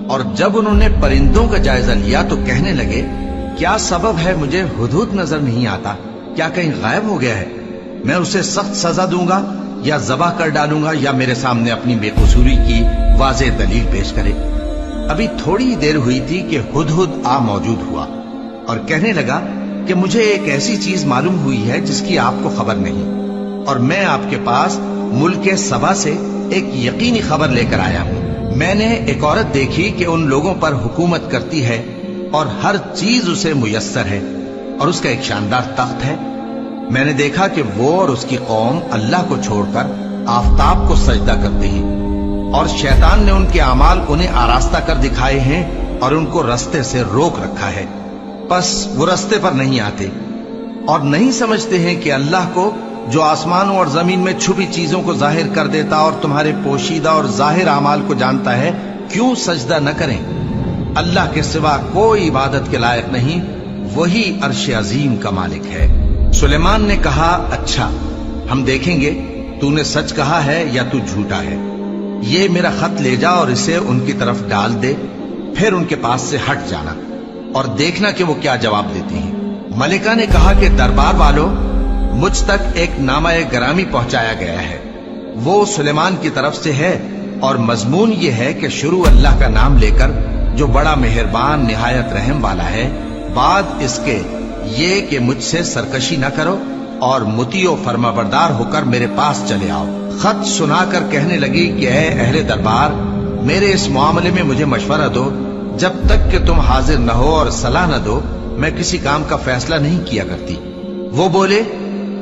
اور جب انہوں نے پرندوں کا جائزہ لیا تو کہنے لگے کیا سبب ہے مجھے ہدہد نظر نہیں آتا؟ کیا کہیں غائب ہو گیا ہے؟ میں اسے سخت سزا دوں گا یا ذبح کر ڈالوں گا یا میرے سامنے اپنی بے قصوری کی واضح دلیل پیش کرے۔ ابھی تھوڑی دیر ہوئی تھی کہ ہدہد آ موجود ہوا اور کہنے لگا کہ مجھے ایک ایسی چیز معلوم ہوئی ہے جس کی آپ کو خبر نہیں، اور میں آپ کے پاس ملک سبا سے ایک یقینی خبر لے کر آیا ہوں۔ میں نے ایک عورت دیکھی کہ ان لوگوں پر حکومت کرتی ہے اور ہر چیز اسے میسر ہے، اور اس کا ایک شاندار تخت ہے۔ میں نے دیکھا کہ وہ اور اس کی قوم اللہ کو چھوڑ کر آفتاب کو سجدہ کرتے ہیں، اور شیطان نے ان کے اعمال انہیں آراستہ کر دکھائے ہیں اور ان کو رستے سے روک رکھا ہے، پس وہ رستے پر نہیں آتے اور نہیں سمجھتے ہیں کہ اللہ کو جو آسمانوں اور زمین میں چھپی چیزوں کو ظاہر کر دیتا اور تمہارے پوشیدہ اور ظاہر اعمال کو جانتا ہے، کیوں سجدہ نہ کریں؟ اللہ کے سوا کوئی عبادت کے لائق نہیں، وہی عرش عظیم کا مالک ہے۔ سلیمان نے کہا اچھا، ہم دیکھیں گے تو نے سچ کہا ہے یا تو جھوٹا ہے۔ یہ میرا خط لے جا اور اسے ان کی طرف ڈال دے، پھر ان کے پاس سے ہٹ جانا اور دیکھنا کہ وہ کیا جواب دیتی ہیں۔ ملکہ نے کہا کہ دربار والوں، مجھ تک ایک نامہ گرامی پہنچایا گیا ہے، وہ سلیمان کی طرف سے ہے، اور مضمون یہ ہے کہ شروع اللہ کا نام لے کر جو بڑا مہربان نہایت رحم والا ہے، بعد اس کے یہ کہ مجھ سے سرکشی نہ کرو اور مطیع و فرما بردار ہو کر میرے پاس چلے آؤ۔ خط سنا کر کہنے لگی کہ اے اہل دربار، میرے اس معاملے میں مجھے مشورہ دو، جب تک کہ تم حاضر نہ ہو اور صلاح نہ دو میں کسی کام کا فیصلہ نہیں کیا کرتی۔ وہ بولے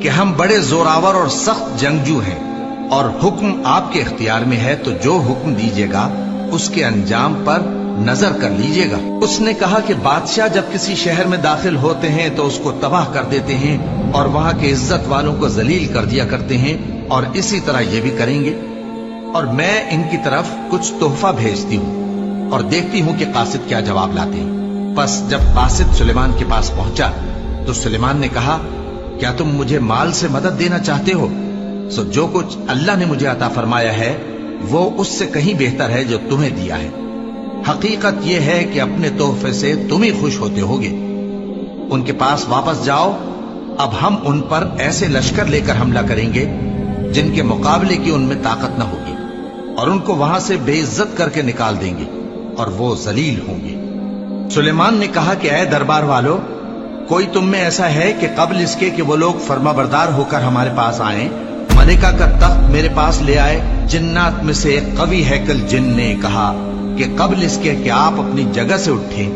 کہ ہم بڑے زوراور اور سخت جنگجو ہیں، اور حکم آپ کے اختیار میں ہے، تو جو حکم دیجیے گا اس کے انجام پر نظر کر لیجیے گا۔ اس نے کہا کہ بادشاہ جب کسی شہر میں داخل ہوتے ہیں تو اس کو تباہ کر دیتے ہیں اور وہاں کے عزت والوں کو ذلیل کر دیا کرتے ہیں، اور اسی طرح یہ بھی کریں گے، اور میں ان کی طرف کچھ تحفہ بھیجتی ہوں اور دیکھتی ہوں کہ قاصد کیا جواب لاتے ہیں۔ پس جب قاصد سلیمان کے پاس پہنچا تو سلیمان نے کہا کیا تم مجھے مال سے مدد دینا چاہتے ہو؟ سو جو کچھ اللہ نے مجھے عطا فرمایا ہے وہ اس سے کہیں بہتر ہے جو تمہیں دیا ہے۔ حقیقت یہ ہے کہ اپنے تحفے سے تم ہی خوش ہوتے ہوگے۔ ان کے پاس واپس جاؤ، اب ہم ان پر ایسے لشکر لے کر حملہ کریں گے جن کے مقابلے کی ان میں طاقت نہ ہوگی، اور ان کو وہاں سے بے عزت کر کے نکال دیں گے اور وہ ذلیل ہوں گے۔ سلیمان نے کہا کہ اے دربار والو، کوئی تم میں ایسا ہے کہ قبل اس کے کہ وہ لوگ فرما بردار ہو کر ہمارے پاس آئیں، ملکہ کا تخت میرے پاس لے آئے؟ جنات میں سے ایک قوی ہیکل جن نے کہا کہ قبل اس کے کہ آپ اپنی جگہ سے اٹھیں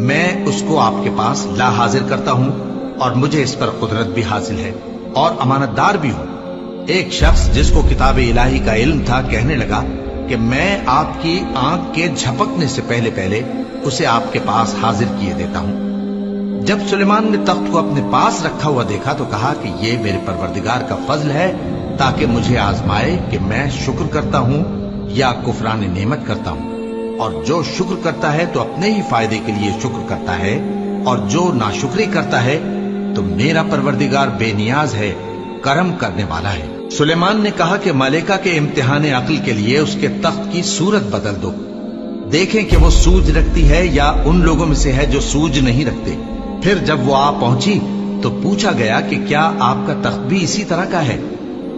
میں اس کو آپ کے پاس لا حاضر کرتا ہوں، اور مجھے اس پر قدرت بھی حاصل ہے اور امانت دار بھی ہوں۔ ایک شخص جس کو کتاب الہی کا علم تھا کہنے لگا کہ میں آپ کی آنکھ کے جھپکنے سے پہلے پہلے اسے آپ کے پاس حاضر کیے دیتا ہوں۔ جب سلیمان نے تخت کو اپنے پاس رکھا ہوا دیکھا تو کہا کہ یہ میرے پروردگار کا فضل ہے تاکہ مجھے آزمائے کہ میں شکر کرتا ہوں یا کفران نعمت کرتا ہوں، اور جو شکر کرتا ہے تو اپنے ہی فائدے کے لیے شکر کرتا ہے، اور جو ناشکری کرتا ہے تو میرا پروردگار بے نیاز ہے، کرم کرنے والا ہے۔ سلیمان نے کہا کہ ملکہ کے امتحان عقل کے لیے اس کے تخت کی صورت بدل دو، دیکھیں کہ وہ سوج رکھتی ہے یا ان لوگوں میں سے ہے جو سوج نہیں رکھتے۔ پھر جب وہ آ پہنچی تو پوچھا گیا کہ کیا آپ کا تخت بھی اسی طرح کا ہے؟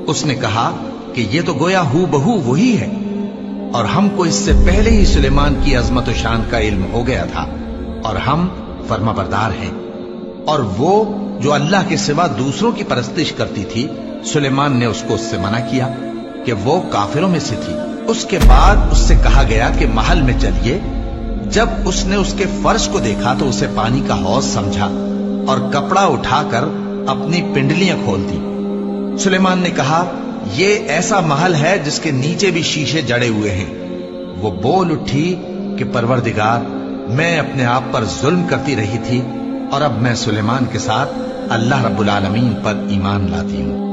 اس نے کہا کہ یہ تو گویا ہو بہو وہی ہے، اور ہم کو اس سے پہلے ہی سلیمان کی عظمت و شان کا علم ہو گیا تھا، اور ہم فرما بردار ہیں۔ اور وہ جو اللہ کے سوا دوسروں کی پرستش کرتی تھی، سلیمان نے اس کو اس سے منع کیا کہ وہ کافروں میں سے تھی۔ اس کے بعد اس سے کہا گیا کہ محل میں چلیے۔ جب اس نے اس کے فرش کو دیکھا تو اسے پانی کا حوض سمجھا اور کپڑا اٹھا کر اپنی پنڈلیاں کھول دی۔ سلیمان نے کہا یہ ایسا محل ہے جس کے نیچے بھی شیشے جڑے ہوئے ہیں۔ وہ بول اٹھی کہ پروردگار، میں اپنے آپ پر ظلم کرتی رہی تھی، اور اب میں سلیمان کے ساتھ اللہ رب العالمین پر ایمان لاتی ہوں۔